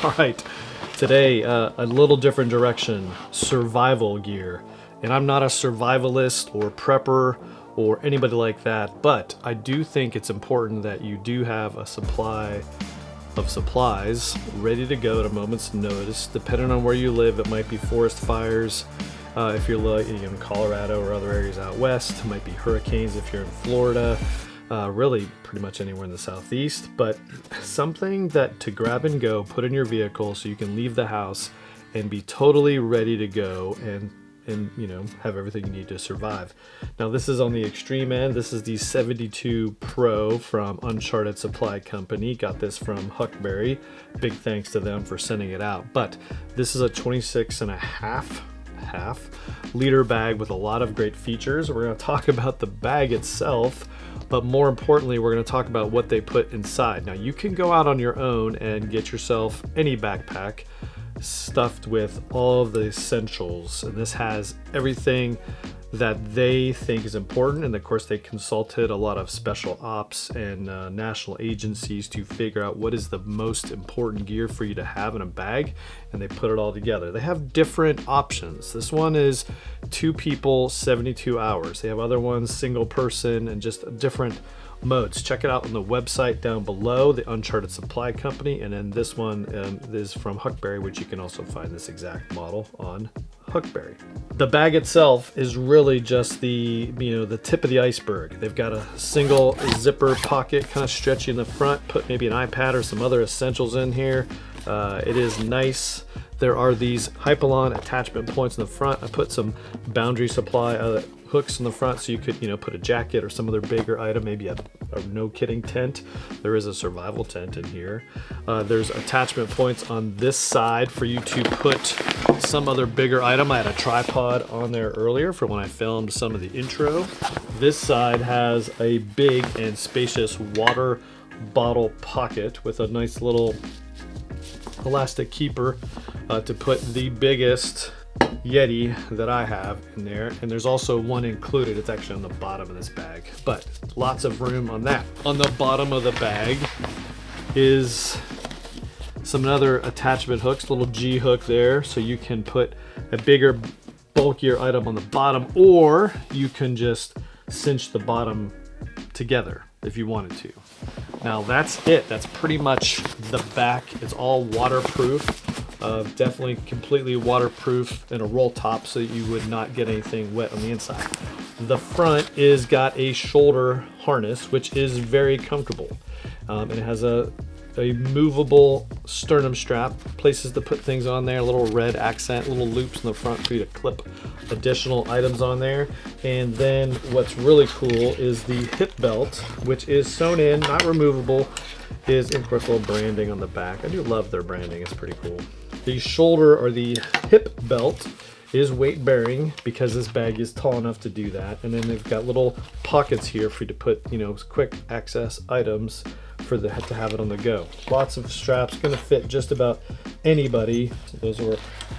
All right, today a little different direction, survival gear. And I'm not a survivalist or prepper or anybody like that, but I do think it's important that you do have a supply of supplies ready to go at a moment's notice. Depending on where you live, it might be forest fires. If you're like in Colorado or other areas out west, it might be hurricanes if you're in Florida. Really pretty much anywhere in the southeast, but something that to grab and go, put in your vehicle so you can leave the house and be totally ready to go and you know, have everything you need to survive. Now this is on the extreme end. This is the Seventy2 Pro from Uncharted Supply Company. Got this from Huckberry. Big thanks to them for sending it out. But this is a 26.5 liter bag with a lot of great features. We're going to talk about the bag itself, but more importantly, we're going to talk about what they put inside. Now you can go out on your own and get yourself any backpack stuffed with all of the essentials, and this has everything that they think is important. And of course they consulted a lot of special ops and national agencies to figure out what is the most important gear for you to have in a bag, and they put it all together. They have different options. This one is 2 people, 72 hours. They have other ones, single person, and just different modes. Check it out on the website down below, the Uncharted Supply Company, and then this one is from Huckberry, which you can also find this exact model on Huckberry. The bag itself is really just the tip of the iceberg. They've got a single zipper pocket, kind of stretchy in the front. Put maybe an iPad or some other essentials in here. It is nice. There are these Hypalon attachment points in the front. I put some boundary supply hooks in the front so you could put a jacket or some other bigger item, maybe a no kidding tent. There is a survival tent in here. There's attachment points on this side for you to put some other bigger item. I had a tripod on there earlier for when I filmed some of the intro. This side has a big and spacious water bottle pocket with a nice little elastic keeper to put the biggest Yeti that I have in there, and there's also one included. It's actually on the bottom of this bag, but lots of room on that. On the bottom of the bag is some other attachment hooks, little G hook there, so you can put a bigger, bulkier item on the bottom, or you can just cinch the bottom together if you wanted to. Now that's it. That's pretty much the back. It's all waterproof. Definitely completely waterproof, and a roll top so that you would not get anything wet on the inside. The front is got a shoulder harness, which is very comfortable. And it has a movable sternum strap, places to put things on there, a little red accent, little loops in the front for you to clip additional items on there. And then what's really cool is the hip belt, which is sewn in, not removable, is of course little branding on the back. I do love their branding, it's pretty cool. The shoulder or the hip belt is weight bearing because this bag is tall enough to do that. And then they've got little pockets here for you to put, quick access items for to have it on the go. Lots of straps, gonna fit just about anybody. So those are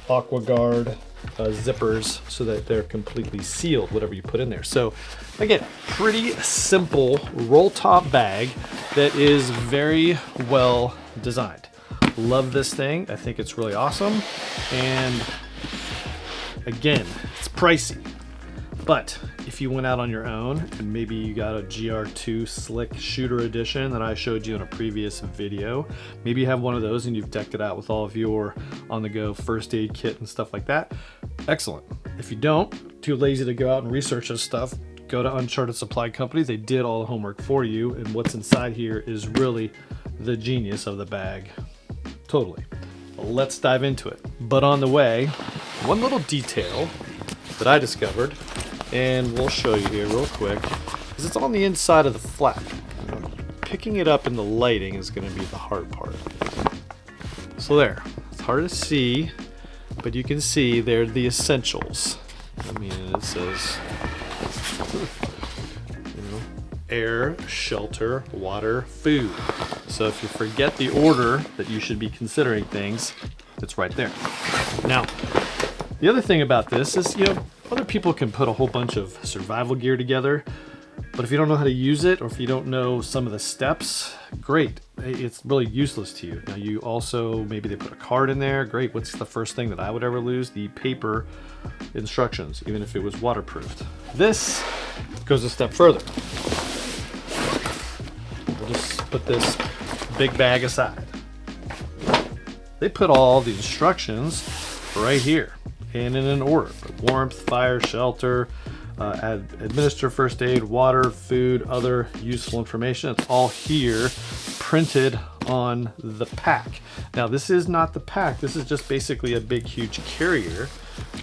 AquaGuard zippers so that they're completely sealed, whatever you put in there. So again, pretty simple roll top bag that is very well designed. Love this thing. I think it's really awesome. And again, it's pricey, but if you went out on your own and maybe you got a GR2 Slick Shooter Edition that I showed you in a previous video, maybe you have one of those and you've decked it out with all of your on-the-go first aid kit and stuff like that, excellent. If you don't, too lazy to go out and research this stuff, go to Uncharted Supply Company. They did all the homework for you, and what's inside here is really the genius of the bag. Totally. Let's dive into it. But on the way, one little detail that I discovered, and we'll show you here real quick, is it's on the inside of the flap. Picking it up in the lighting is going to be the hard part. So there, it's hard to see, but you can see they're the essentials. I mean, it says air, shelter, water, food. So if you forget the order that you should be considering things, it's right there. Now, the other thing about this is, other people can put a whole bunch of survival gear together, But if you don't know how to use it, or if you don't know some of the steps, great. It's really useless to you. Now you also, maybe they put a card in there. Great. What's the first thing that I would ever lose? The paper instructions, even if it was waterproofed. This goes a step further. We'll just put this big bag aside. They put all the instructions right here and in an order: warmth, fire, shelter, administer first aid, water, food, other useful information. It's all here printed on the pack. Now this is not the pack, this is just basically a big huge carrier,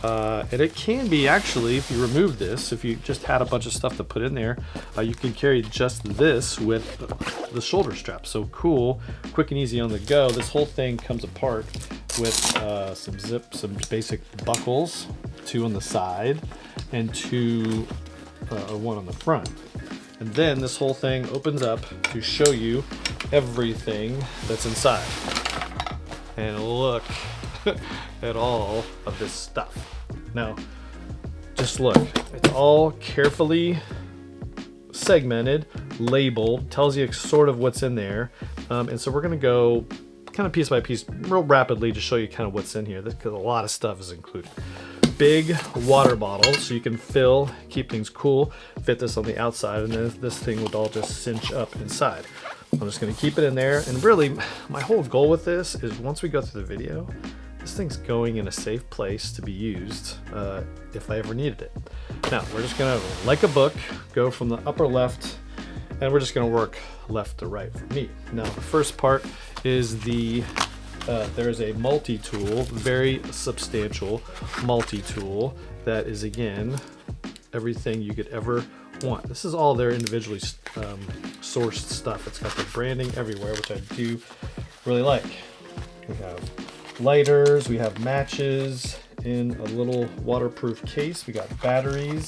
and it can be, actually, if you remove this, if you just had a bunch of stuff to put in there, you can carry just this with the shoulder strap. So cool, quick and easy on the go. This whole thing comes apart with some basic buckles, 2 on the side and 1 on the front. And then this whole thing opens up to show you everything that's inside. And look at all of this stuff. Now, just look, it's all carefully segmented, labeled, tells you sort of what's in there. And so we're gonna go kind of piece by piece, real rapidly, to show you kind of what's in here, because a lot of stuff is included. Big water bottle, so you can fill, keep things cool, fit this on the outside, and then this thing would all just cinch up inside. I'm just going to keep it in there, and really my whole goal with this is, once we go through the video, this thing's going in a safe place to be used if I ever needed it. Now we're just going to, like a book, go from the upper left, and we're just going to work left to right for me. Now the first part is there is a multi-tool, very substantial multi-tool that is, again, everything you could ever want. This is all their individually sourced stuff. It's got the branding everywhere, which I do really like. We have lighters, we have matches in a little waterproof case, we got batteries,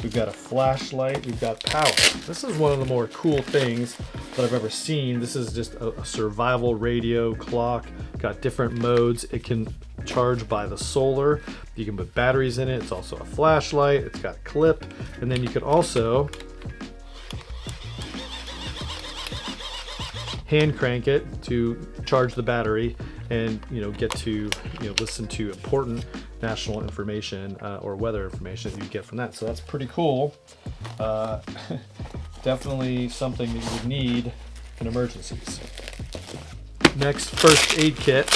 we've got a flashlight, we've got power. This is one of the more cool things that I've ever seen. This is just a survival radio clock, got different modes. It can charge by the solar. You can put batteries in it. It's also a flashlight. It's got a clip. And then you can also hand crank it to charge the battery and, get to, listen to important national information or weather information that you get from that. So that's pretty cool. Definitely something that you would need in emergencies. Next, first aid kit.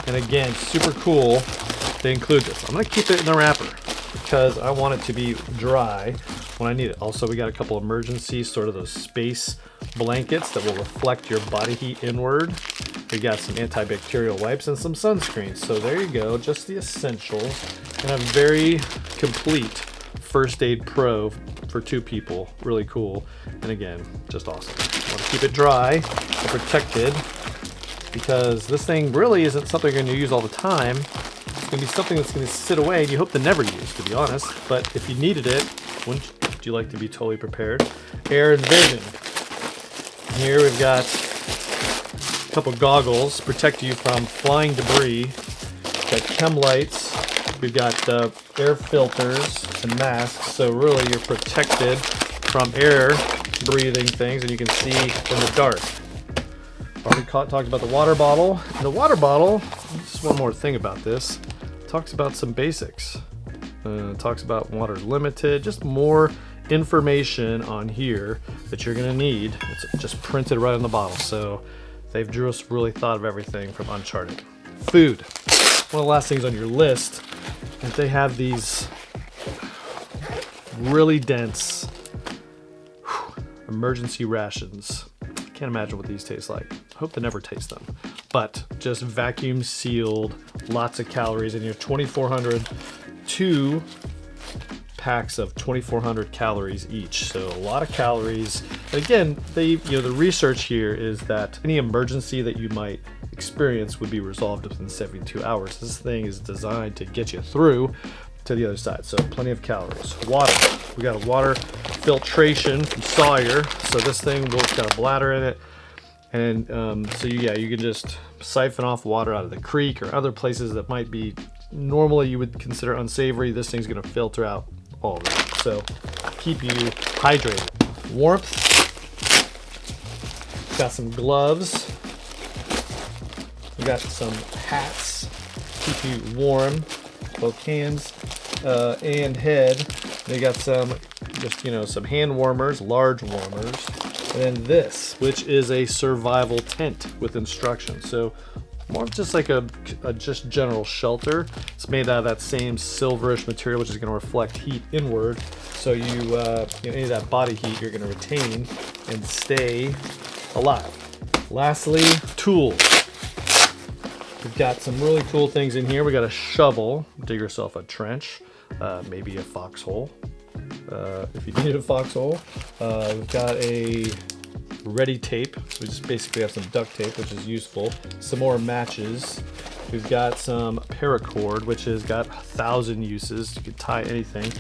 And again, super cool. They include this. I'm going to keep it in the wrapper because I want it to be dry when I need it. Also, we got a couple emergency, sort of those space blankets that will reflect your body heat inward. We got some antibacterial wipes and some sunscreen. So there you go, just the essentials. And a very complete first aid pro for 2 people. Really cool. And again, just awesome. I want to keep it dry and protected because this thing really isn't something you're going to use all the time. It's going to be something that's going to sit away and you hope to never use, to be honest. But if you needed it, wouldn't you like to be totally prepared? Air and vision. Here we've got a couple goggles, protect you from flying debris. We've got chem lights. We've got air filters and masks, so really you're protected from air breathing things, and you can see in the dark. Already talked about the water bottle. And the water bottle, just one more thing about this, talks about some basics. Talks about water's limited, just more information on here that you're gonna need. It's just printed right on the bottle, so they've just really thought of everything from Uncharted. Food, one of the last things on your list is they have these really dense emergency rations. I can't imagine what these taste like. I hope to never taste them, but just vacuum sealed, lots of calories in here. 2,400, 2 packs of 2,400 calories each, so a lot of calories. And again, the research here is that any emergency that you might experience would be resolved within 72 hours. This thing is designed to get you through to the other side, so plenty of calories. Water, we got a water filtration from Sawyer, so this thing will got a bladder in it, and so you can just siphon off water out of the creek or other places that might be normally you would consider unsavory. This thing's going to filter out all of that. So keep you hydrated. Warmth. Got some gloves. We got some hats, keep you warm, both hands and head. They got some, just, you know, some hand warmers, large warmers. And then this, which is a survival tent with instructions. So more just like a just general shelter. It's made out of that same silverish material, which is going to reflect heat inward. So you know, any of that body heat you're going to retain and stay alive. Lastly, tools. We've got some really cool things in here. We got a shovel, dig yourself a trench, maybe a foxhole, if you need a foxhole. We've got a ready tape, so we just basically have some duct tape, which is useful. Some more matches. We've got some paracord, which has got 1,000 uses. You could tie anything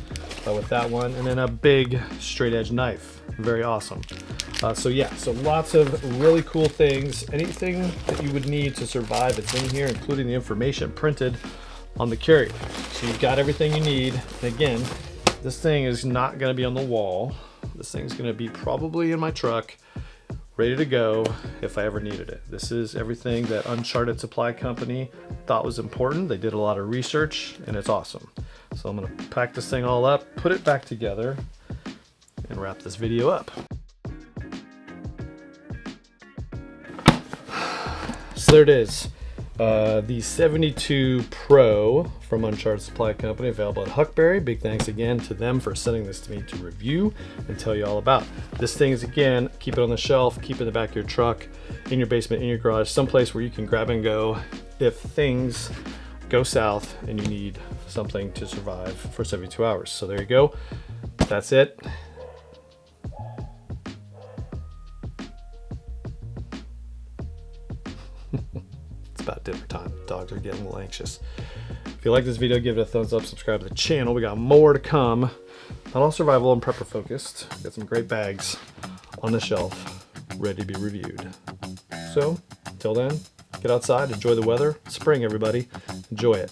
with that one. And then a big straight edge knife. Very awesome. So yeah, so lots of really cool things. Anything that you would need to survive, it's in here, including the information printed on the carrier. So you've got everything you need. And again, this thing is not going to be on the wall. This thing's going to be probably in my truck, ready to go if I ever needed it. This is everything that Uncharted Supply Company thought was important. They did a lot of research, and it's awesome. So I'm going to pack this thing all up, put it back together, and wrap this video up. So there it is. The 72 Pro from Uncharted Supply Company, available at Huckberry. Big thanks again to them for sending this to me to review and tell you all about. This thing is, again, keep it on the shelf, keep it in the back of your truck, in your basement, in your garage, someplace where you can grab and go if things go south and you need something to survive for 72 hours. So there you go. That's it. About dinner time. Dogs are getting a little anxious. If you like this video, give it a thumbs up, subscribe to the channel. We got more to come. Not all survival and prepper focused. We got some great bags on the shelf ready to be reviewed. So until then, get outside, enjoy the weather. Spring, everybody. Enjoy it.